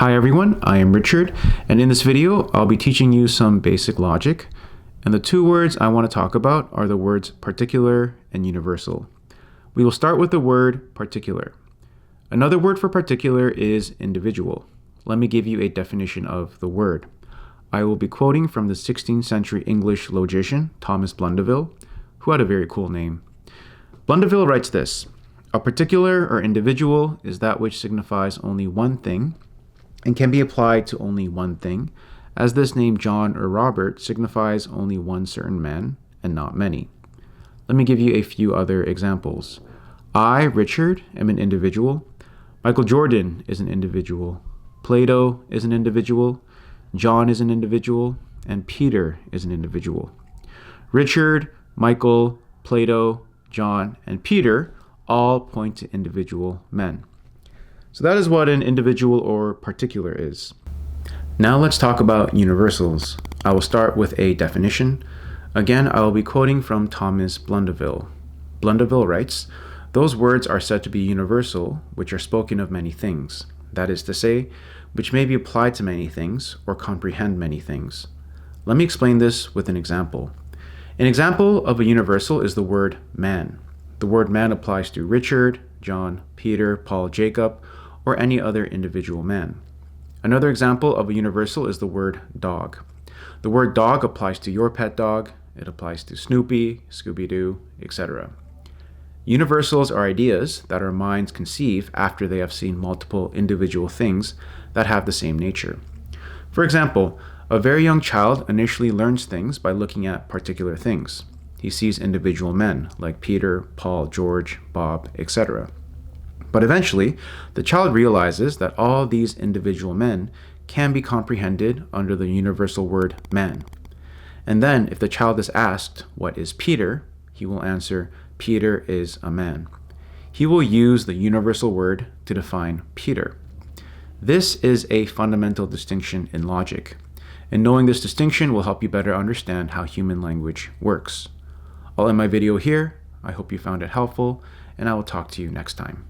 Hi everyone, I am Richard, and in this video I'll be teaching you some basic logic, and the two words I want to talk about are the words particular and universal. We will start with the word particular. Another word for particular is individual. Let me give you a definition of the word. I will be quoting from the 16th century English logician Thomas Blundeville, who had a very cool name. Blundeville writes this: "A particular or individual is that which signifies only one thing and can be applied to only one thing, as this name John or Robert signifies only one certain man and not many." Let me give you a few other examples. I, Richard, am an individual. Michael Jordan is an individual. Plato is an individual. John is an individual. And Peter is an individual. Richard, Michael, Plato, John, and Peter all point to individual men. So that is what an individual or particular is. Now let's talk about universals. I will start with a definition. Again, I will be quoting from Thomas Blundeville. Blundeville writes, "Those words are said to be universal, which are spoken of many things. That is to say, which may be applied to many things or comprehend many things." Let me explain this with an example. An example of a universal is the word man. The word man applies to Richard, John, Peter, Paul, Jacob, or any other individual man. Another example of a universal is the word dog. The word dog applies to your pet dog, it applies to Snoopy, Scooby-Doo, etc. Universals are ideas that our minds conceive after they have seen multiple individual things that have the same nature. For example, a very young child initially learns things by looking at particular things. He sees individual men like Peter, Paul, George, Bob, etc. But eventually, the child realizes that all these individual men can be comprehended under the universal word man. And then, if the child is asked, "What is Peter?" he will answer, "Peter is a man." He will use the universal word to define Peter. This is a fundamental distinction in logic, and knowing this distinction will help you better understand how human language works. I'll end my video here. I hope you found it helpful, and I will talk to you next time.